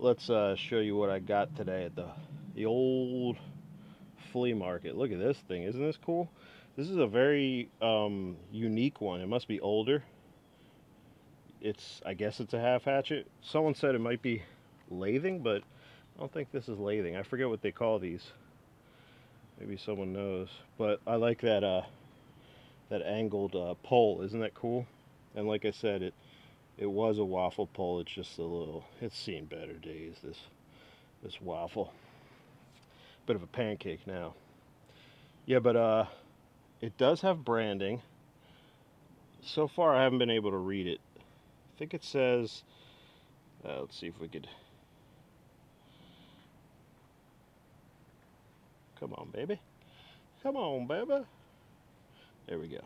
let's show you what I got today at the old flea market. Look at this thing. Isn't this cool? This is a very unique one. It must be older. I guess it's a half hatchet. Someone said it might be lathing, but I don't think this is lathing. I forget what they call these. Maybe someone knows. But I like that angled pole. Isn't that cool? And like I said, it was a waffle pole. It's just a little. It's seen better days. This waffle. Bit of a pancake now. Yeah, but it does have branding. So far, I haven't been able to read it. I think it says. Let's see if we could. Come on, baby. Come on, baby. There we go.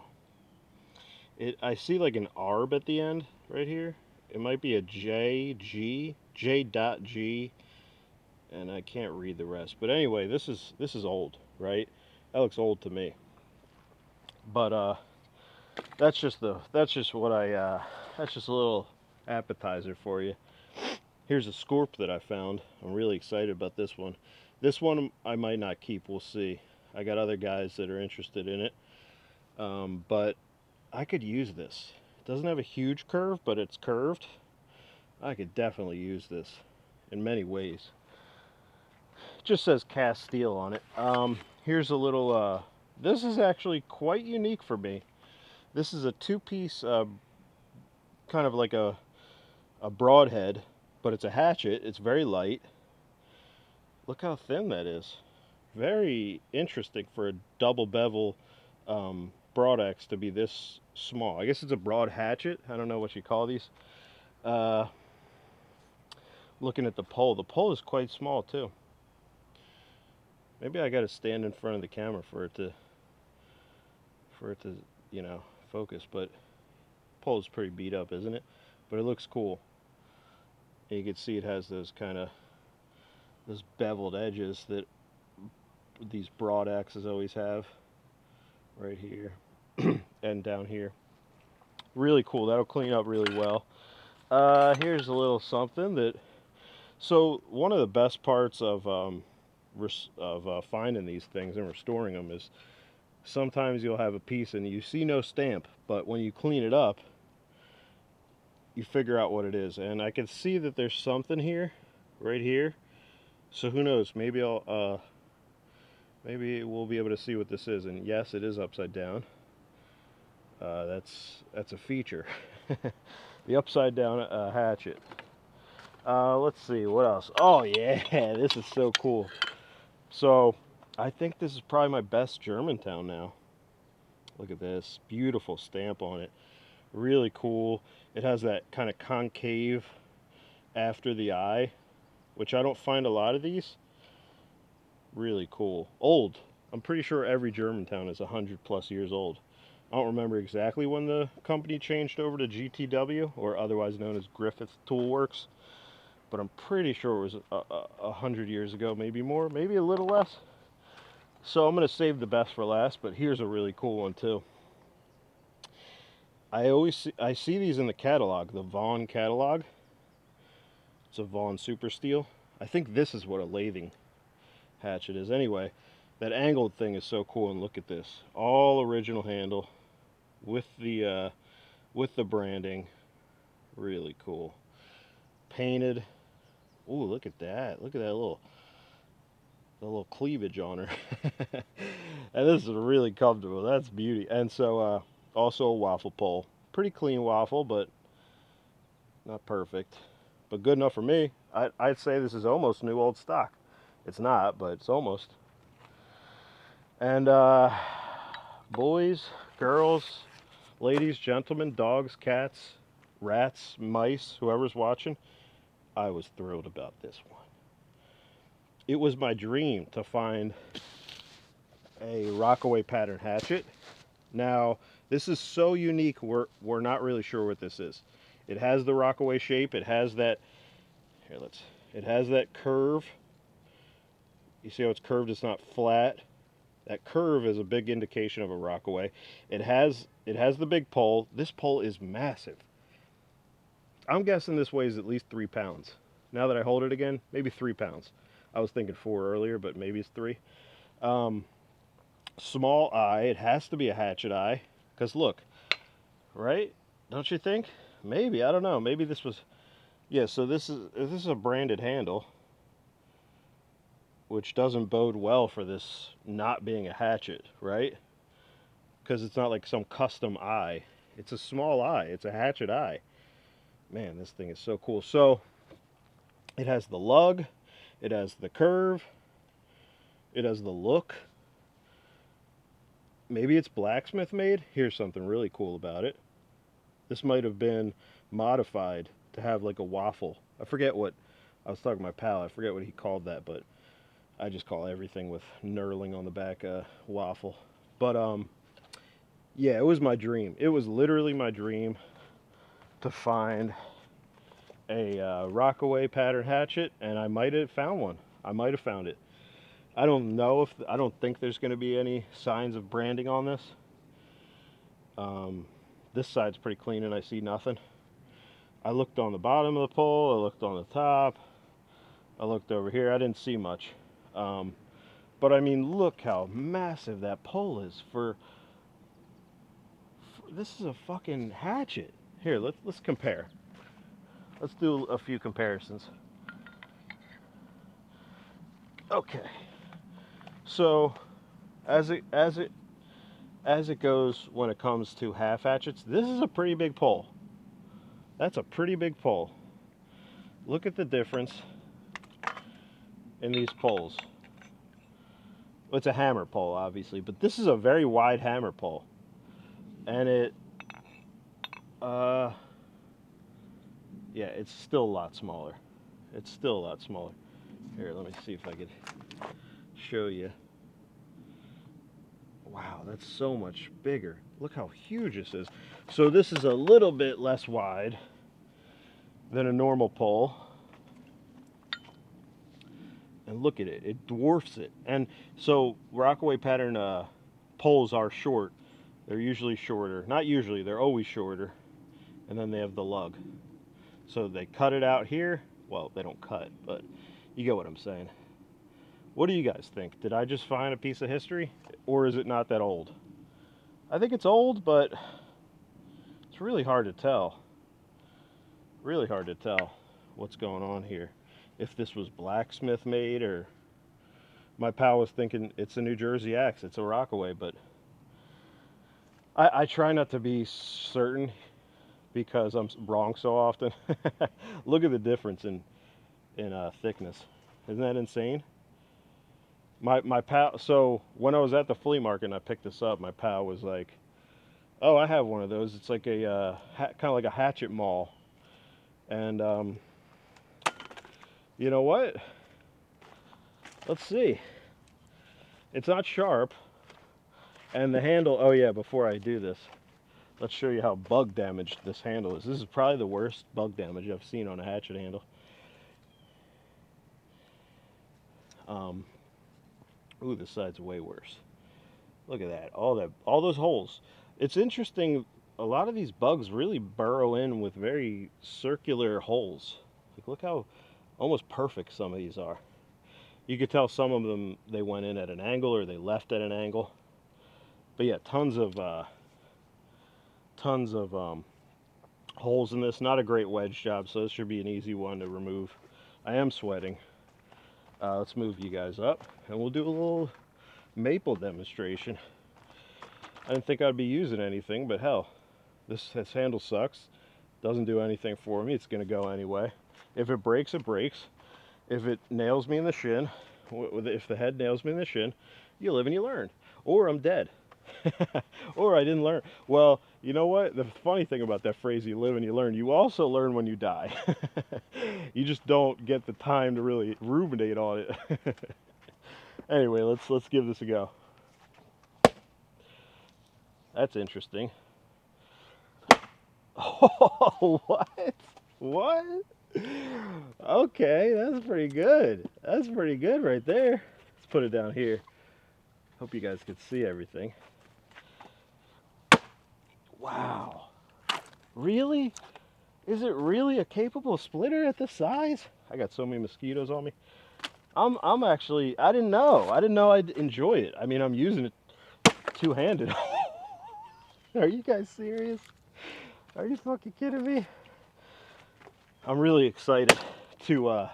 I see like an arb at the end right here. It might be a J dot G, and I can't read the rest. But anyway, this is old, right? That looks old to me. But that's just what that's just a little appetizer for you. Here's a Scorp that I found. I'm really excited about this one. This one I might not keep. We'll see. I got other guys that are interested in it. But I could use this. It doesn't have a huge curve, but it's curved. I could definitely use this in many ways. It just says cast steel on it. Here's a little. This is actually quite unique for me. This is a two-piece, kind of like a broadhead, but it's a hatchet. It's very light. Look how thin that is. Very interesting for a double bevel broad axe to be this small. I guess it's a broad hatchet. I don't know what you call these. Uh, Looking at the pole is quite small too. Maybe I got to stand in front of the camera for it to focus. But pole is pretty beat up, isn't it? But it looks cool. And you can see it has those beveled edges that these broad axes always have, right here and down here. Really cool. That'll clean up really well. Here's a little something that. So one of the best parts of finding these things and restoring them is sometimes you'll have a piece and you see no stamp, but when you clean it up, you figure out what it is. And I can see that there's something here, right here. So who knows? Maybe we'll be able to see what this is. And yes, it is upside down. That's a feature. The upside down hatchet. Let's see what else. Oh yeah, this is so cool. So I think this is probably my best Germantown now. Look at this beautiful stamp on it. Really cool. It has that kind of concave after the eye, which I don't find a lot of these. Really cool. Old. I'm pretty sure every Germantown is 100+ years old. I don't remember exactly when the company changed over to GTW, or otherwise known as Griffith Toolworks, but I'm pretty sure it was 100 years ago, maybe more, maybe a little less. So I'm going to save the best for last, but here's a really cool one too. I see these in the catalog, the Vaughn catalog. It's a Vaughn Super Steel. I think this is what a lathing hatchet is. Anyway, that angled thing is so cool, and look at this. All original handle with the branding. Really cool. Painted. Ooh, look at that. Look at that little cleavage on her. And this is really comfortable. That's beauty. And so also a waffle pole. Pretty clean waffle, but not perfect. But good enough for me. I'd say this is almost new old stock. It's not, but it's almost. And boys, girls, ladies, gentlemen, dogs, cats, rats, mice, whoever's watching, I was thrilled about this one. It was my dream to find a Rockaway pattern hatchet. Now, this is so unique, we're not really sure what this is. It has the Rockaway shape. It has that. It has that curve. You see how it's curved? It's not flat. That curve is a big indication of a Rockaway. It has the big pole. This pole is massive. I'm guessing this weighs at least 3 pounds. Now that I hold it again, maybe 3 pounds. I was thinking 4 earlier, but maybe it's 3. Um, Small eye. It has to be a hatchet eye. Because look, right? Don't you think? Maybe. I don't know. Maybe this was... Yeah, so this is a branded handle, which doesn't bode well for this not being a hatchet, right? Because it's not like some custom eye. It's a small eye. It's a hatchet eye. Man, this thing is so cool. So it has the lug, it has the curve, it has the look. Maybe it's blacksmith made. Here's something really cool about it. This might have been modified to have like a waffle. I forget what, I was talking to my pal, I forget what he called that, but I just call everything with knurling on the back waffle. But yeah, it was my dream. It was literally my dream to find a Rockaway pattern hatchet, and I might have found one. I might have found it. I don't know if, I don't think there's going to be any signs of branding on this. This side's pretty clean and I see nothing. I looked on the bottom of the pole, I looked on the top, I looked over here, I didn't see much. But I mean, look how massive that pole is for this is a fucking hatchet. Here, let's compare. Let's do a few comparisons. Okay. So, as it goes when it comes to half hatchets, this is a pretty big pole. That's a pretty big pole. Look at the difference in these poles. Well, it's a hammer pole, obviously, but this is a very wide hammer pole. And it, yeah, it's still a lot smaller. It's still a lot smaller. Here, let me see if I could show you. Wow, that's so much bigger. Look how huge this is. So this is a little bit less wide than a normal pole. And look at it, it dwarfs it. And so Rockaway pattern poles are short. They're usually shorter. Not usually, they're always shorter. And then they have the lug. So they cut it out here. Well, they don't cut, but you get what I'm saying. What do you guys think? Did I just find a piece of history? Or is it not that old? I think it's old, but it's really hard to tell. Really hard to tell what's going on here. If this was blacksmith made, or my pal was thinking it's a New Jersey axe, it's a Rockaway, but I try not to be certain because I'm wrong so often. Look at the difference in thickness. Isn't that insane? My pal, so when I was at the flea market and I picked this up, my pal was like, oh, I have one of those. It's like a kind of like a hatchet maul. And you know what? Let's see. It's not sharp. And the handle, oh yeah, before I do this, let's show you how bug damaged this handle is. This is probably the worst bug damage I've seen on a hatchet handle. Ooh, this side's way worse. Look at that, all those holes. It's interesting, a lot of these bugs really burrow in with very circular holes. Like, look how almost perfect some of these are. You could tell some of them, they went in at an angle or they left at an angle. But yeah, tons of holes in this. Not a great wedge job, so this should be an easy one to remove. I am sweating. Let's move you guys up, and we'll do a little maple demonstration. I didn't think I'd be using anything, but hell, this handle sucks. Doesn't do anything for me. It's going to go anyway. If it breaks, it breaks. If it nails me in the shin, if the head nails me in the shin, you live and you learn. Or I'm dead. Or I didn't learn. Well, you know what? The funny thing about that phrase, you live and you learn, you also learn when you die. You just don't get the time to really ruminate on it. Anyway, let's give this a go. That's interesting. Oh, what? What? Okay, that's pretty good. That's pretty good right there. Let's put it down here. Hope you guys could see everything. Wow. Really? Is it really a capable splitter at this size? I got so many mosquitoes on me. I'm actually, I didn't know. I didn't know I'd enjoy it. I mean, I'm using it two-handed. Are you guys serious? Are you fucking kidding me? I'm really excited to,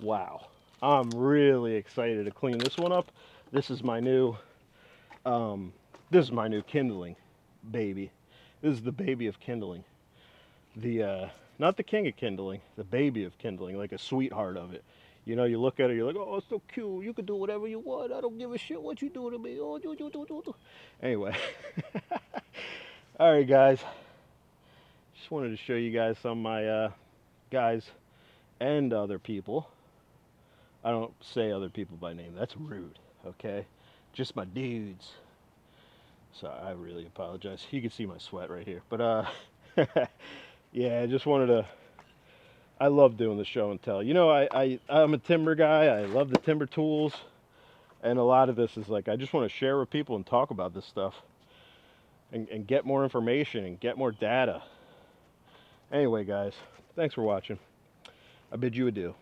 wow. I'm really excited to clean this one up. This is my new, kindling baby. This is the baby of kindling. The, not the king of kindling, the baby of kindling, like a sweetheart of it. You know, you look at it, you're like, oh, it's so cute. You can do whatever you want. I don't give a shit what you do to me. Oh, do. Anyway. All right, guys. Just wanted to show you guys some of my guys and other people. I don't say other people by name. That's rude, okay? Just my dudes. So I really apologize. You can see my sweat right here. But, yeah, I just wanted to... I love doing the show and tell. You know, I'm a timber guy. I love the timber tools. And a lot of this is like, I just want to share with people and talk about this stuff. And get more information and get more data. Anyway, guys, thanks for watching. I bid you adieu.